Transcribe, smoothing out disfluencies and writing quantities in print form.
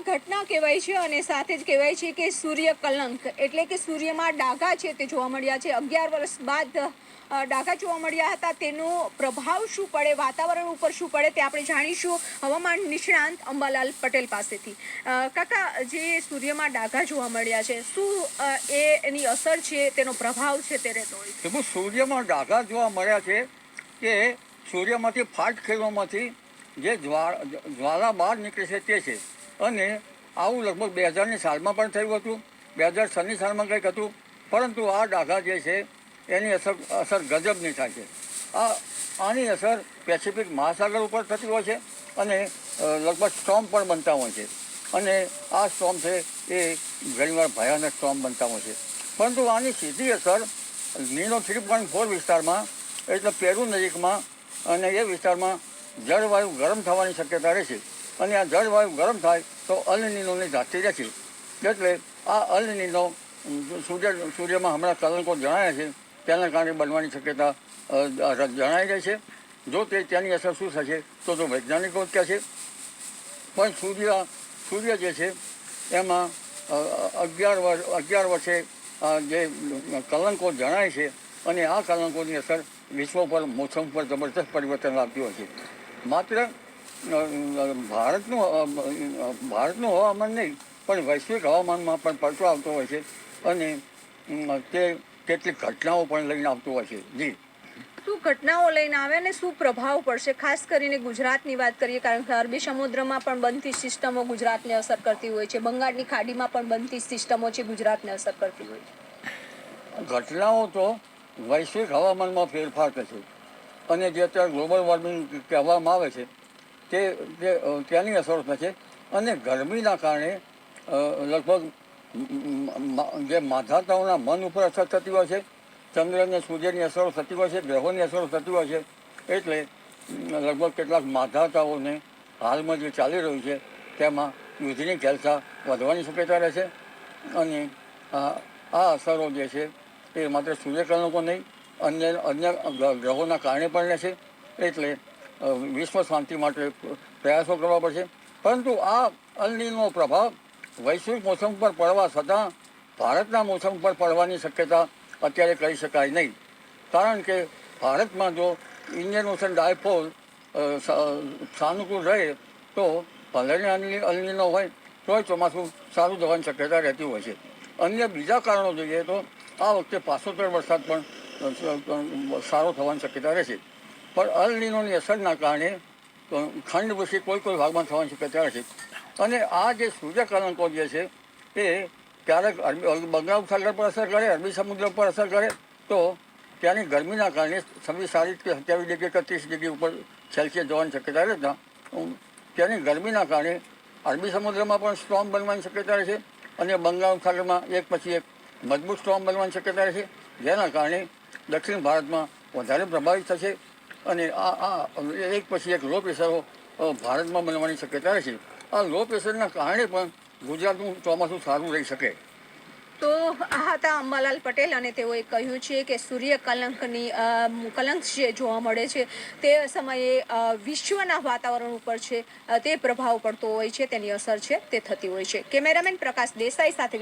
ઘટના કહેવાય છે અને સાથે જ કહેવાય છે કે સૂર્ય કલંક એટલે કે સૂર્યમાં ડાઘા છે તે જોવા મળ્યા છે. 11 વર્ષ બાદ ડાઘા જોવા મળ્યા હતા. તેનો પ્રભાવ શું પડે, વાતાવરણ ઉપર શું પડે તે આપણે જાણીશું હવામાન નિષ્ણાંત અંબાલાલ પટેલ પાસેથી. કાકા, જે સૂર્યમાં ડાઘા જોવા મળ્યા છે, શું એની અસર છે, તેનો પ્રભાવ છે તે રહેતો હોય છે? સૂર્યમાં ડાઘા જોવા મળ્યા છે કે સૂર્યમાંથી ફાટ ખેડવામાંથી જે જ્વાળા બહાર નીકળે છે તે છે. અને આવું લગભગ 2000ની સાલમાં પણ થયું હતું, 2006ની સાલમાં કંઈક હતું. પરંતુ આ ડાઘા જે છે એની અસર ગજબની થાય છે. આની અસર પેસિફિક મહાસાગર ઉપર થતી હોય છે અને લગભગ સ્ટોર્મ પણ બનતા હોય છે. અને આ સ્ટોર્મ છે એ ઘણીવાર ભયાનક સ્ટોર્મ બનતા હોય છે. પરંતુ આની સીધી અસર નીનો 3.4 વિસ્તારમાં એટલે પેરુ નજીકમાં અને એ વિસ્તારમાં જળવાયુ ગરમ થવાની શક્યતા રહે છે. અને આ જળવાયુ ગરમ થાય તો અલ નીનોની ધાતી રહે છે. એટલે આ અલ નીનો સૂર્યમાં હમણાં કલંકો જણાયા છે તેના કારણે બનવાની શક્યતા જણાઈ રહી છે. જો તેની અસર શું થશે તો વૈજ્ઞાનિકો કહે છે. પણ સૂર્ય જે છે એમાં 11 વર્ષે જે કલંકો જણાય છે અને આ કલંકોની અસર વિશ્વ પર મોસમ પર જબરદસ્ત પરિવર્તન લાવતી હોય છે. માત્ર ભારતનું હવામાન નહીં પણ વૈશ્વિક હવામાનમાં પણ પડતો આવતો હોય છે અને તે કેટલીક ઘટનાઓ પણ લઈને આવતું હોય છે. જી, શું ઘટનાઓ લઈને આવે અને શું પ્રભાવ પડશે? ખાસ કરીને ગુજરાતની વાત કરીએ, કારણ કે અરબી સમુદ્રમાં પણ બનતી સિસ્ટમો ગુજરાતને અસર કરતી હોય છે, બંગાળની ખાડીમાં પણ બનતી સિસ્ટમો છે ગુજરાતને અસર કરતી હોય છે. ઘટનાઓ તો વૈશ્વિક હવામાનમાં ફેરફાર થશે અને જે અત્યારે ગ્લોબલ વોર્મિંગ કહેવામાં આવે છે તેની અસર થશે. અને ગરમીના કારણે લગભગ જે માધાતાઓના મન ઉપર અસર થતી હોય છે, ચંદ્ર અને સૂર્યની અસરો થતી હોય છે, ગ્રહોની અસરો થતી હોય છે. એટલે લગભગ કેટલાક માધાતાઓને હાલમાં જે ચાલી રહ્યું છે તેમાં યુદ્ધની ખેલસા વધવાની શક્યતા રહે છે. અને આ અસરો જે છે એ માત્ર સૂર્યકલંકો નહીં અન્ય ગ્રહોના કારણે પણ રહેશે. એટલે વિશ્વ શાંતિ માટે પ્રયાસો કરવા પડશે. પરંતુ આ અલ નીનો પ્રભાવ વૈશ્વિક મોસમ પર પડવા છતાં ભારતના મોસમ પર પડવાની શક્યતા અત્યારે કહી શકાય નહીં. કારણ કે ભારતમાં જો ઇન્ડિયન ઓશન ડાયપોલ સાનુકૂળ રહે તો ભલે અલ નીનો હોય તોય ચોમાસું સારું જવાની શક્યતા રહેતી હોય છે. અન્ય બીજા કારણો જોઈએ તો આ વખતે 75 વરસાદ પણ સારો થવાની શક્યતા રહેશે. પણ અલ નીનોની અસરના કારણે ખંડવૃષ્ટિ કોઈ ભાગમાં થવાની શક્યતા રહેશે. અને આ જે સૂર્યકલંકો જે છે એ ક્યારેક બંગાળ સાગર પર અસર કરે, અરબી સમુદ્ર પર અસર કરે તો ત્યાંની ગરમીના કારણે 26 કે 27 ડિગ્રી કે 30 ડિગ્રી ઉપર સેલ્સિયસ જવાની શક્યતા રહેતા ત્યાંની ગરમીના કારણે અરબી સમુદ્રમાં પણ સ્ટોર્મ બનવાની શક્યતા રહેશે અને બંગાળ સાગરમાં એક પછી એક મજબૂત સ્ટોર્મ બનવાની શક્યતા રહેશે, જેના કારણે દક્ષિણ ભારતમાં વધારે પ્રભાવિત થશે. અને આ એક પછી એક લો પ્રેશરો ભારતમાં બનવાની શક્યતા રહેશે. આ લો પ્રેશરના કારણે પણ ગુજરાતનું ચોમાસું સારું રહી શકે. તો આ હતા અંબાલાલ પટેલ અને તેઓએ કહ્યું છે કે સૂર્ય કલંક જે જોવા મળે છે તે સમયે વિશ્વના વાતાવરણ ઉપર છે તે પ્રભાવ પડતો હોય છે, તેની અસર છે તે થતી હોય છે. કેમેરામેન પ્રકાશ દેસાઈ સાથે